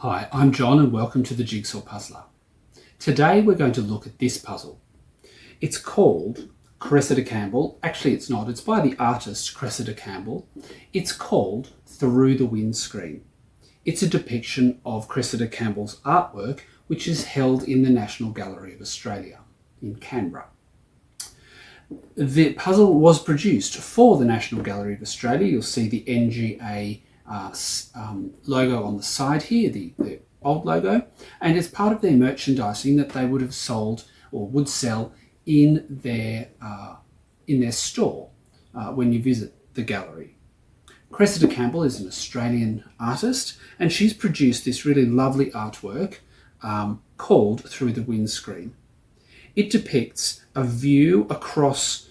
Hi, I'm John and welcome to the Jigsaw Puzzler. Today we're going to look at this puzzle. It's called Cressida Campbell. Actually it's not, it's by the artist Cressida Campbell. It's called Through the Windscreen. It's a depiction of Cressida Campbell's artwork which is held in the National Gallery of Australia in Canberra. The puzzle was produced for the National Gallery of Australia. You'll see the NGA logo on the side here, the old logo, and it's part of their merchandising that they would have sold or would sell in their store when you visit the gallery. Cressida Campbell is an Australian artist and she's produced this really lovely artwork called Through the Windscreen. It depicts a view across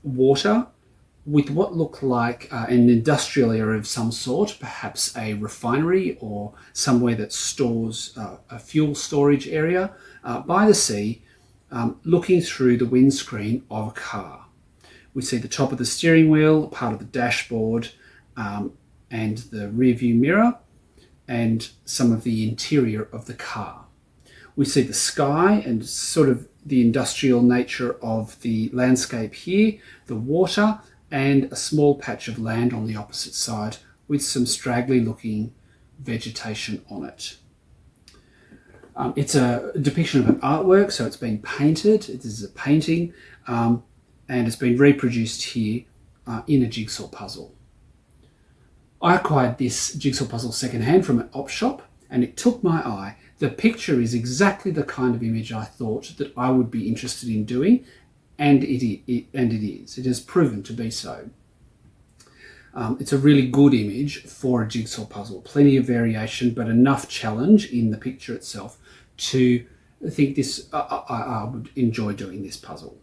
water with what looked like an industrial area of some sort, perhaps a refinery or somewhere that stores a fuel storage area by the sea, looking through the windscreen of a car. We see the top of the steering wheel, part of the dashboard, and the rear view mirror, and some of the interior of the car. We see the sky and sort of the industrial nature of the landscape here, the water, and a small patch of land on the opposite side with some straggly looking vegetation on it. It's a depiction of an artwork, so it's been painted. It is a painting and it's been reproduced here in a jigsaw puzzle. I acquired this jigsaw puzzle secondhand from an op shop and it took my eye. The picture is exactly the kind of image I thought that I would be interested in doing, and it is. It has proven to be so. It's a really good image for a jigsaw puzzle. Plenty of variation, but enough challenge in the picture itself to think this. I would enjoy doing this puzzle.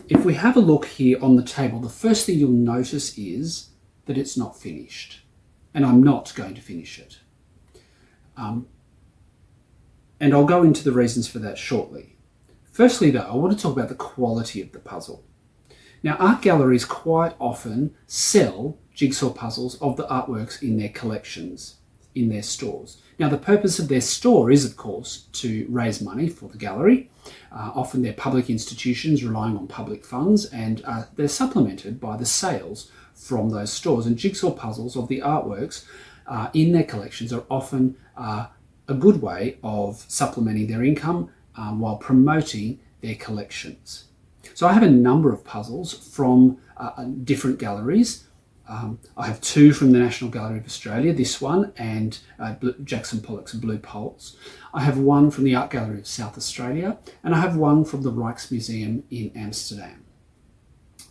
If we have a look here on the table, the first thing you'll notice is that it's not finished, and I'm not going to finish it. And I'll go into the reasons for that shortly. Firstly though, I want to talk about the quality of the puzzle. Now, art galleries quite often sell jigsaw puzzles of the artworks in their collections, in their stores. Now, the purpose of their store is, of course, to raise money for the gallery. Often they're public institutions relying on public funds, and they're supplemented by the sales from those stores. And jigsaw puzzles of the artworks in their collections are often a good way of supplementing their income while promoting their collections. So I have a number of puzzles from different galleries. I have two from the National Gallery of Australia, this one, and Jackson Pollock's Blue Poles. I have one from the Art Gallery of South Australia, and I have one from the Rijksmuseum in Amsterdam.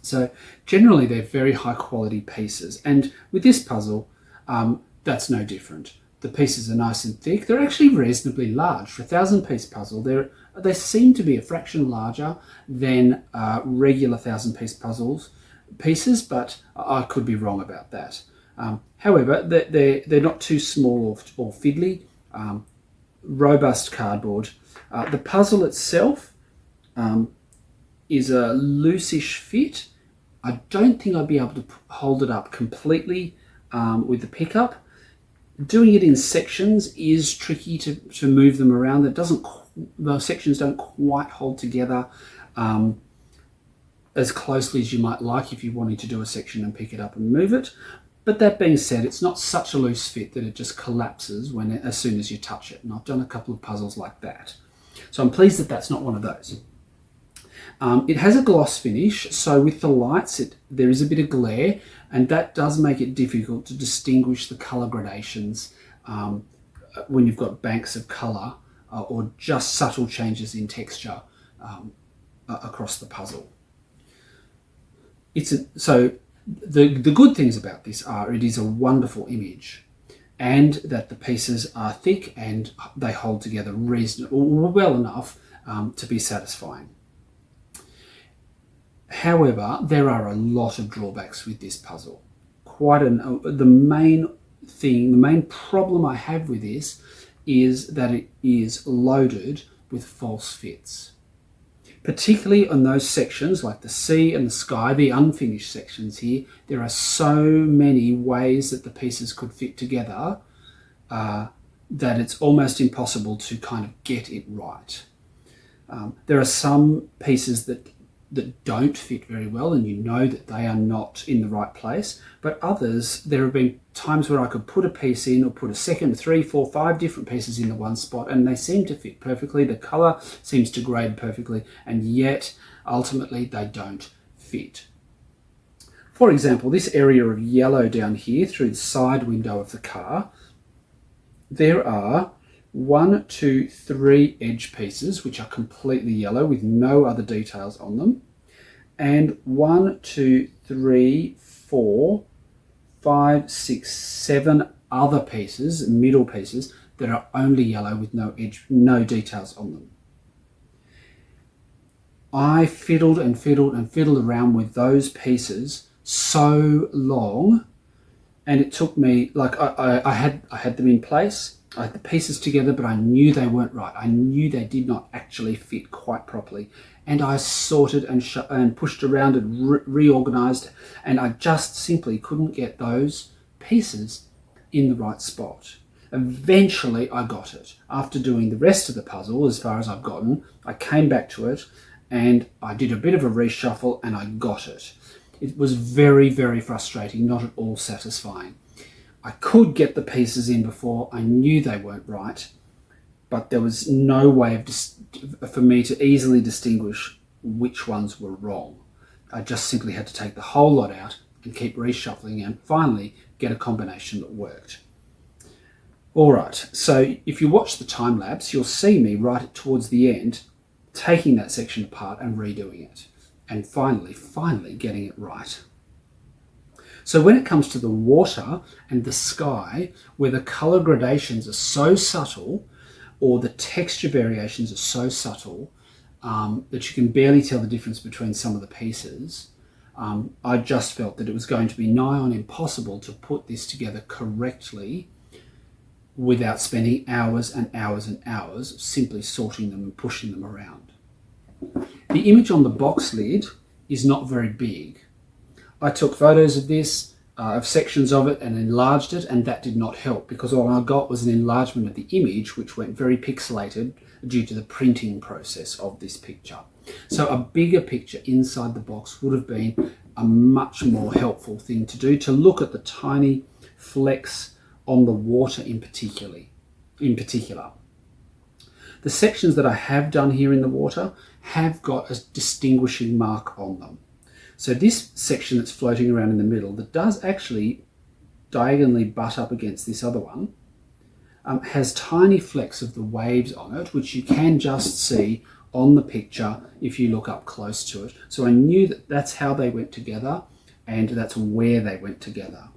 So generally they're very high quality pieces, and with this puzzle that's no different. The pieces are nice and thick. They're actually reasonably large. For a 1,000-piece puzzle, they seem to be a fraction larger than regular 1,000-piece pieces, but I could be wrong about that. However, they're not too small or fiddly. Robust cardboard. The puzzle itself is a loosish fit. I don't think I'd be able to hold it up completely with the pickup. Doing it in sections is tricky to move them around. The sections don't quite hold together as closely as you might like if you're wanting to do a section and pick it up and move it. But that being said, it's not such a loose fit that it just collapses as soon as you touch it. And I've done a couple of puzzles like that. So I'm pleased that that's not one of those. It has a gloss finish, so with the lights there is a bit of glare, and that does make it difficult to distinguish the colour gradations when you've got banks of colour or just subtle changes in texture across the puzzle. So the good things about this are it is a wonderful image, and that the pieces are thick and they hold together well enough to be satisfying. However, there are a lot of drawbacks with this puzzle. The main problem I have with this is that it is loaded with false fits. Particularly on those sections like the sea and the sky, the unfinished sections here, there are so many ways that the pieces could fit together that it's almost impossible to kind of get it right. There are some pieces that don't fit very well, and you know that they are not in the right place, but others, there have been times where I could put a piece in or put a second, 3, 4, 5 different pieces in the one spot, and they seem to fit perfectly. The colour seems to grade perfectly, and yet ultimately they don't fit. For example, this area of yellow down here through the side window of the car, there are 1, 2, 3 edge pieces which are completely yellow with no other details on them, and 1, 2, 3, 4, 5, 6, 7 other pieces, middle pieces, that are only yellow with no details on them. I fiddled and fiddled and fiddled around with those pieces so long, and it took me, like, I had them in place. I had the pieces together, but I knew they weren't right. I knew they did not actually fit quite properly. And I sorted and pushed around and reorganized, and I just simply couldn't get those pieces in the right spot. Eventually I got it. After doing the rest of the puzzle, as far as I've gotten, I came back to it and I did a bit of a reshuffle and I got it. It was very, very frustrating, not at all satisfying. I could get the pieces in before I knew they weren't right, but there was no way for me to easily distinguish which ones were wrong. I just simply had to take the whole lot out and keep reshuffling and finally get a combination that worked. All right, so if you watch the time lapse, you'll see me right towards the end taking that section apart and redoing it, and finally getting it right. So when it comes to the water and the sky, where the colour gradations are so subtle, or the texture variations are so subtle that you can barely tell the difference between some of the pieces, I just felt that it was going to be nigh on impossible to put this together correctly without spending hours and hours and hours simply sorting them and pushing them around. The image on the box lid is not very big. I took photos of this, of sections of it, and enlarged it, and that did not help because all I got was an enlargement of the image which went very pixelated due to the printing process of this picture. So a bigger picture inside the box would have been a much more helpful thing to do, to look at the tiny flecks on the water in particular. The sections that I have done here in the water have got a distinguishing mark on them. So this section that's floating around in the middle, that does actually diagonally butt up against this other one, has tiny flecks of the waves on it, which you can just see on the picture if you look up close to it. So I knew that that's how they went together, and that's where they went together.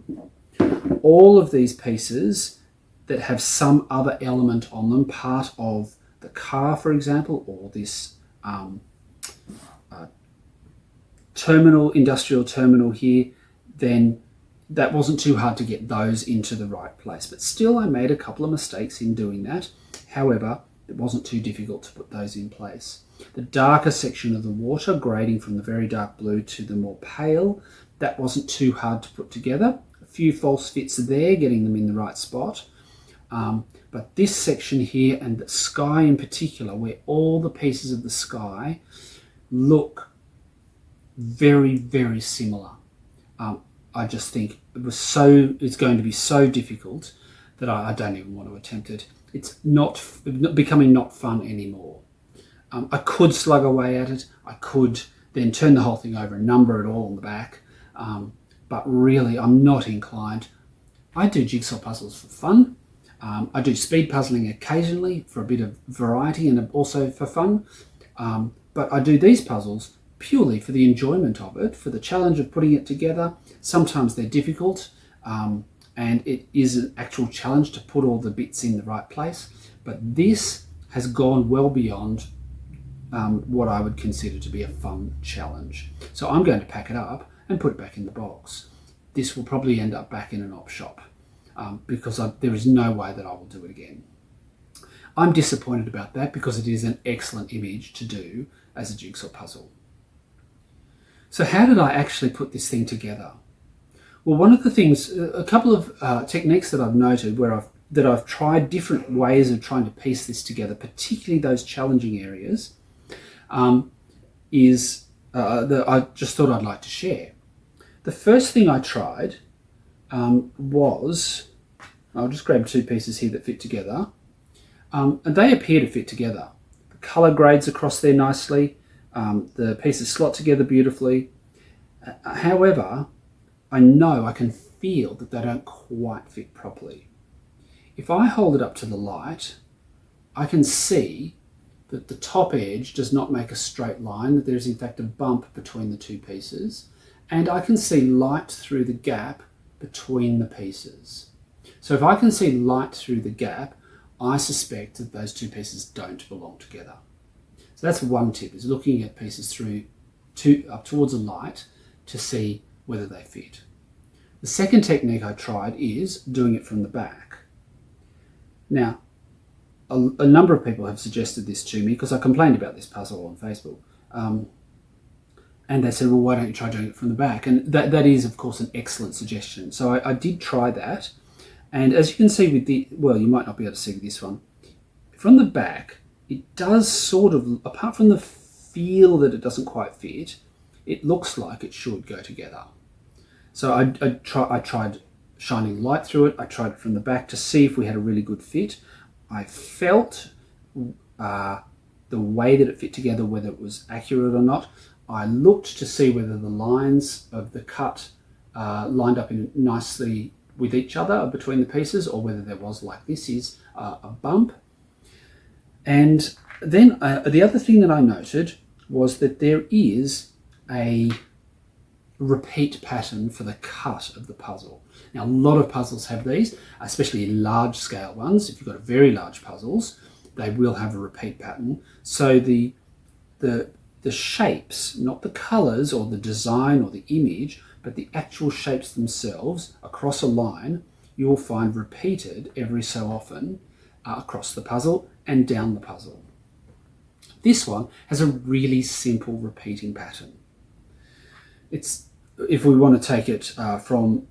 All of these pieces that have some other element on them, part of the car, for example, or this industrial terminal here, then that wasn't too hard to get those into the right place. But still, I made a couple of mistakes in doing that. However, it wasn't too difficult to put those in place. The darker section of the water, grading from the very dark blue to the more pale, that wasn't too hard to put together. A few false fits there, getting them in the right spot. But this section here, and the sky in particular, where all the pieces of the sky look very, very similar. I just think it's going to be so difficult that I don't even want to attempt it. It's becoming not fun anymore. I could slug away at it. I could then turn the whole thing over and number it all on the back. But really, I'm not inclined. I do jigsaw puzzles for fun. I do speed puzzling occasionally for a bit of variety and also for fun. But I do these puzzles purely for the enjoyment of it, for the challenge of putting it together. Sometimes they're difficult, and it is an actual challenge to put all the bits in the right place. But this has gone well beyond what I would consider to be a fun challenge. So I'm going to pack it up and put it back in the box. This will probably end up back in an op shop because there is no way that I will do it again. I'm disappointed about that because it is an excellent image to do as a jigsaw puzzle. So how did I actually put this thing together? Well, one of the things, a couple of techniques that I've noted where I've tried different ways of trying to piece this together, particularly those challenging areas, that I just thought I'd like to share. The first thing I tried was, I'll just grab two pieces here that fit together, and they appear to fit together. The colour grades across there nicely, the pieces slot together beautifully. However, I know I can feel that they don't quite fit properly. If I hold it up to the light, I can see that the top edge does not make a straight line, that there's in fact a bump between the two pieces, and I can see light through the gap between the pieces. So if I can see light through the gap, I suspect that those two pieces don't belong together. So that's one tip, is looking at pieces up towards a light to see whether they fit. The second technique I tried is doing it from the back. Now, a number of people have suggested this to me because I complained about this puzzle on Facebook. And they said, well, why don't you try doing it from the back? And that is, of course, an excellent suggestion. So I did try that. And as you can see with you might not be able to see with this one. From the back, it does sort of, apart from the feel that it doesn't quite fit, it looks like it should go together. So I tried shining light through it. I tried it from the back to see if we had a really good fit. I felt the way that it fit together, whether it was accurate or not. I looked to see whether the lines of the cut lined up nicely with each other between the pieces, or whether there was, like this is, a bump. And then the other thing that I noted was that there is a repeat pattern for the cut of the puzzle. Now, a lot of puzzles have these, especially large scale ones. If you've got very large puzzles, they will have a repeat pattern. So the shapes, not the colors or the design or the image, but the actual shapes themselves across a line, you will find repeated every so often across the puzzle and down the puzzle. This one has a really simple repeating pattern. It's, if we want to take it from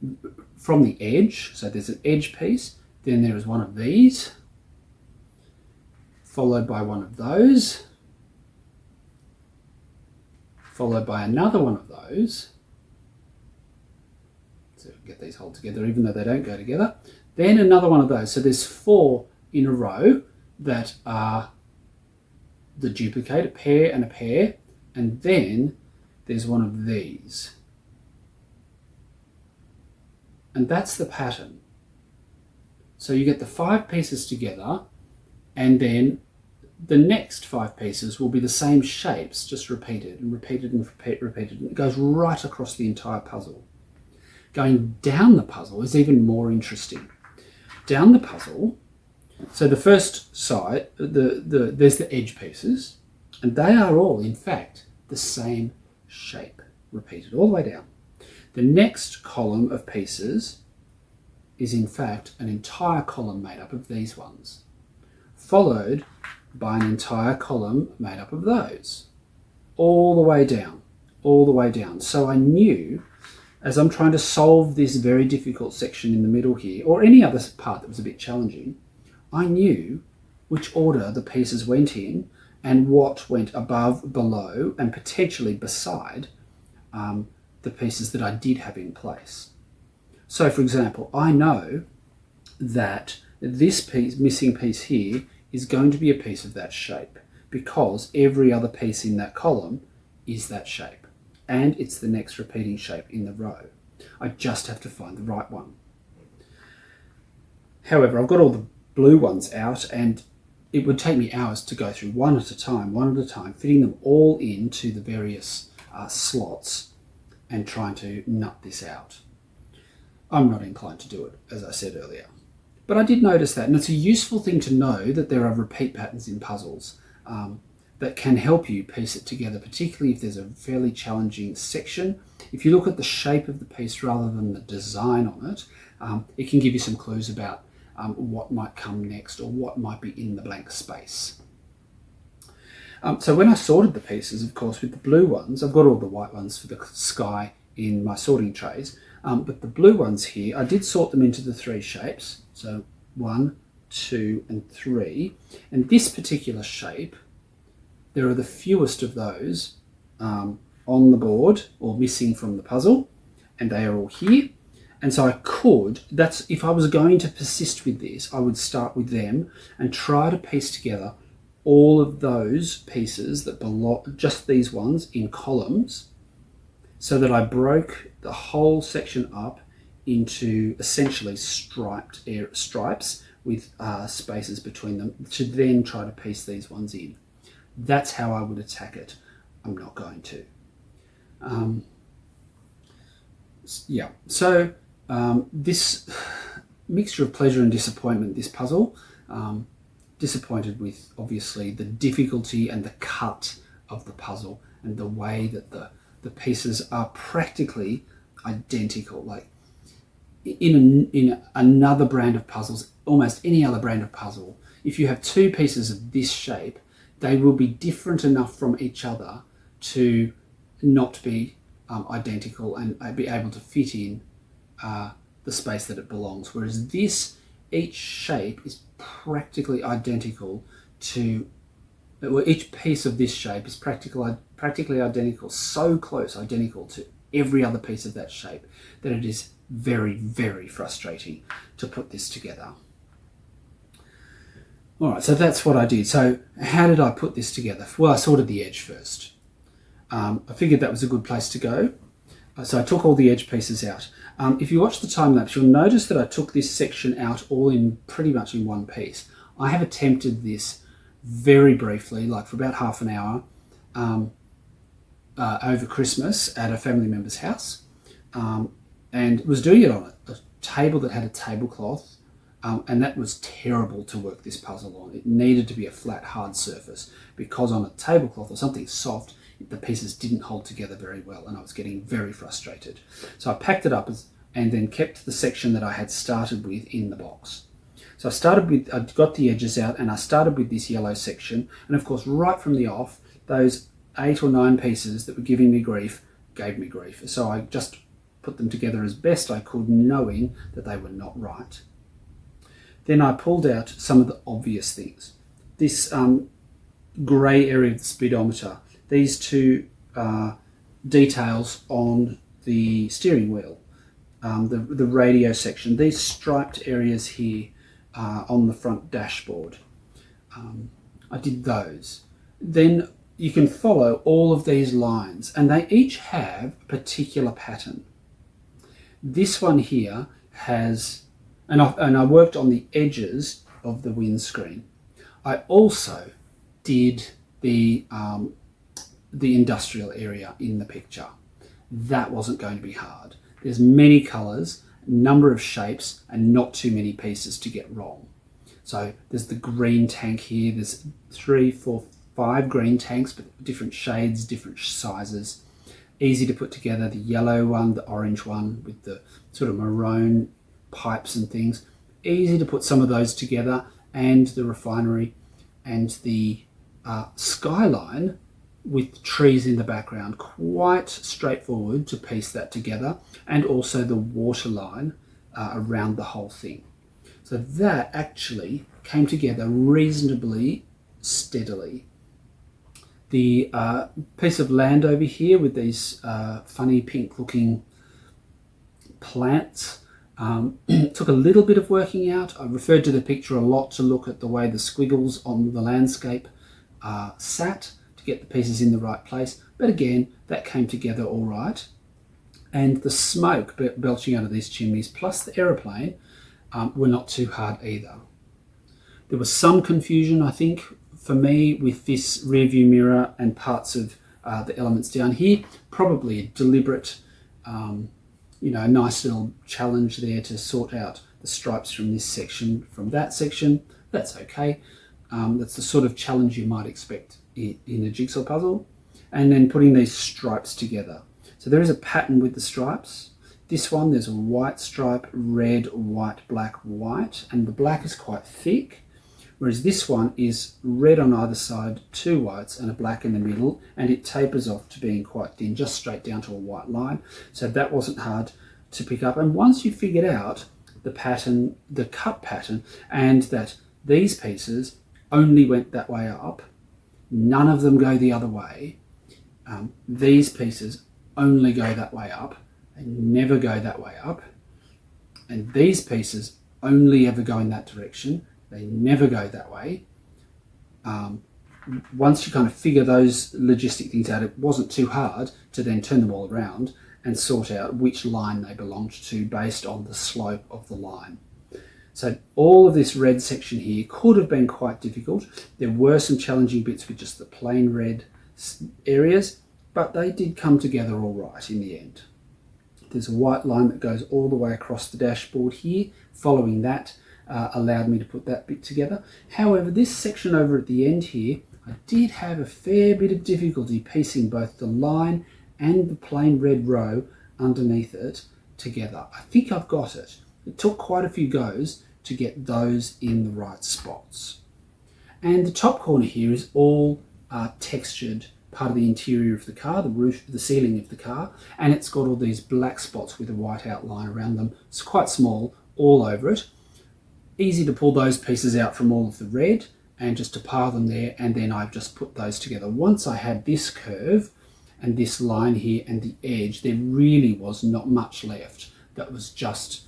the edge, so there's an edge piece, then there is one of these, followed by one of those, followed by another one of those. So we can get these hold together even though they don't go together. Then another one of those. So there's 4 in a row that are the duplicate, a pair, and then there's one of these. And that's the pattern. So you get the 5 pieces together, and then the next 5 pieces will be the same shapes, just repeated and repeated and repeated. And it goes right across the entire puzzle. Going down the puzzle is even more interesting. Down the puzzle, so the first side, there's the edge pieces, and they are all, in fact, the same shape, repeated all the way down. The next column of pieces is, in fact, an entire column made up of these ones, followed by an entire column made up of those, all the way down, all the way down. So I knew, as I'm trying to solve this very difficult section in the middle here, or any other part that was a bit challenging, I knew which order the pieces went in and what went above, below, and potentially beside the pieces that I did have in place. So, for example, I know that this piece, missing piece here, is going to be a piece of that shape because every other piece in that column is that shape, and it's the next repeating shape in the row. I just have to find the right one. However, I've got all the blue ones out, and it would take me hours to go through one at a time, fitting them all into the various slots and trying to nut this out. I'm not inclined to do it, as I said earlier. But I did notice that, and it's a useful thing to know that there are repeat patterns in puzzles that can help you piece it together, particularly if there's a fairly challenging section. If you look at the shape of the piece rather than the design on it, it can give you some clues about what might come next or what might be in the blank space. So when I sorted the pieces, of course, with the blue ones, I've got all the white ones for the sky in my sorting trays, but the blue ones here, I did sort them into the 3 shapes. So 1, 2, and 3. And this particular shape, there are the fewest of those on the board or missing from the puzzle, and they are all here. And so I could, that's if I was going to persist with this, I would start with them and try to piece together all of those pieces that belong, just these ones, in columns, so that I broke the whole section up into essentially stripes with spaces between them, to then try to piece these ones in. That's how I would attack it. I'm not going to. Yeah, so this mixture of pleasure and disappointment, this puzzle, disappointed with obviously the difficulty and the cut of the puzzle and the way that the pieces are practically identical. Like in another brand of puzzles, almost any other brand of puzzle, if you have 2 pieces of this shape, they will be different enough from each other to not be identical and be able to fit in the space that it belongs. Whereas this, each shape is practically identical to, well, each piece of this shape is practically identical, so close, identical to every other piece of that shape, that it is very, very frustrating to put this together. All right, so that's what I did. So how did I put this together? Well, I sorted the edge first. I figured that was a good place to go. So I took all the edge pieces out. If you watch the time lapse, you'll notice that I took this section out all in pretty much in one piece. I have attempted this very briefly, like for about half an hour, over Christmas at a family member's house, and was doing it on a table that had a tablecloth, and that was terrible to work this puzzle on. It needed to be a flat, hard surface, because on a tablecloth or something soft, the pieces didn't hold together very well, and I was getting very frustrated. So I packed it up and then kept the section that I had started with in the box. So I got the edges out, and I started with this yellow section, and of course right from the off, those 8 or 9 pieces that were giving me grief gave me grief. So I just put them together as best I could, knowing that they were not right. Then I pulled out some of the obvious things. This grey area of the speedometer, these 2 details on the steering wheel, the radio section, these striped areas here on the front dashboard. I did those. Then you can follow all of these lines, and they each have a particular pattern. This one here has, and I worked on the edges of the windscreen. I also did the industrial area in the picture. That wasn't going to be hard. There's many colours, number of shapes, and not too many pieces to get wrong. So there's the green tank here. There's 3, 4, 5 green tanks, but different shades, different sizes. Easy to put together. The yellow one, the orange one with the sort of maroon pipes and things. Easy to put some of those together, and the refinery and the skyline with trees in the background. Quite straightforward to piece that together, and also the water line around the whole thing. So that actually came together reasonably steadily. The piece of land over here with these funny pink looking plants took a little bit of working out. I referred to the picture a lot to look at the way the squiggles on the landscape sat to get the pieces in the right place. But again, that came together all right. And the smoke belching out of these chimneys plus the aeroplane were not too hard either. There was some confusion, I think, for me with this rear view mirror and parts of the elements down here. Probably a deliberate, a nice little challenge there to sort out the stripes from this section, from that section. That's okay. That's the sort of challenge you might expect in a jigsaw puzzle. And then putting these stripes together. So there is a pattern with the stripes. This one, there's a white stripe, red, white, black, white, and the black is quite thick, whereas this one is red on either side, 2 whites and a black in the middle, and it tapers off to being quite thin, just straight down to a white line. So that wasn't hard to pick up. And once you figured out the pattern, the cut pattern, and that these pieces only went that way up, none of them go the other way, these pieces only go that way up, they never go that way up, and these pieces only ever go in that direction, they never go that way. Once you kind of figure those logistic things out, it wasn't too hard to then turn them all around and sort out which line they belonged to based on the slope of the line. So all of this red section here could have been quite difficult. There were some challenging bits with just the plain red areas, but they did come together all right in the end. There's a white line that goes all the way across the dashboard here. Following that allowed me to put that bit together. However, this section over at the end here, I did have a fair bit of difficulty piecing both the line and the plain red row underneath it together. I think I've got it. It took quite a few goes to get those in the right spots. And the top corner here is all textured, part of the interior of the car, the roof, the ceiling of the car, and it's got all these black spots with a white outline around them. It's quite small, all over it. Easy to pull those pieces out from all of the red and just to pile them there, and then I've just put those together. Once I had this curve and this line here and the edge, there really was not much left that was just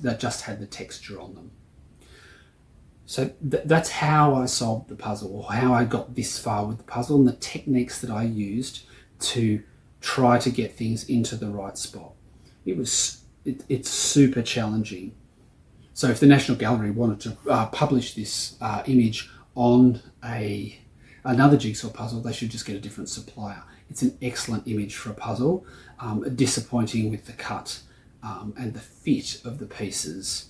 that just had the texture on them. So that's how I solved the puzzle, or how I got this far with the puzzle, and the techniques that I used to try to get things into the right spot. It's super challenging. So if the National Gallery wanted to publish this image on another jigsaw puzzle, they should just get a different supplier. It's an excellent image for a puzzle, disappointing with the cut and the fit of the pieces.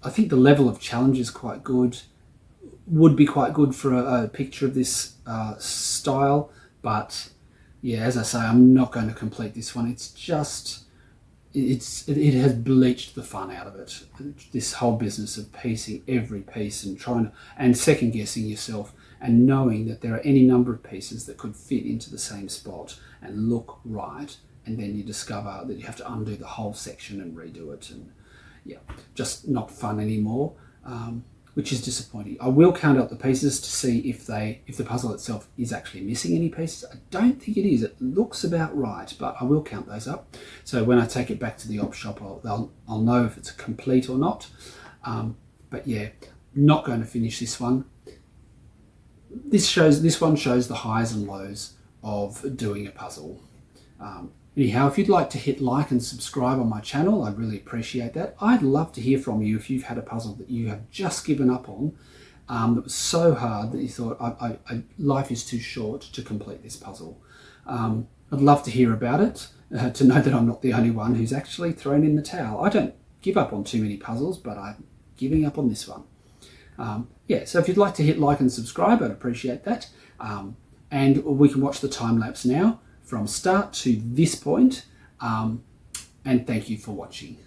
I think the level of challenge is quite good, would be quite good for a picture of this style, but yeah, as I say, I'm not going to complete this one. It's just, it has bleached the fun out of it. This whole business of piecing every piece and second guessing yourself and knowing that there are any number of pieces that could fit into the same spot and look right, and then you discover that you have to undo the whole section and redo it, and yeah, just not fun anymore, which is disappointing. I will count out the pieces to see if the puzzle itself is actually missing any pieces. I don't think it is. It looks about right, but I will count those up. So when I take it back to the op shop, I'll know if it's complete or not. But yeah, not going to finish this one. This one shows the highs and lows of doing a puzzle. Anyhow, if you'd like to hit like and subscribe on my channel, I'd really appreciate that. I'd love to hear from you if you've had a puzzle that you have just given up on, that was so hard that you thought, life is too short to complete this puzzle. I'd love to hear about it, to know that I'm not the only one who's actually thrown in the towel. I don't give up on too many puzzles, but I'm giving up on this one. Yeah, so if you'd like to hit like and subscribe, I'd appreciate that. And we can watch the time lapse now from start to this point, and thank you for watching.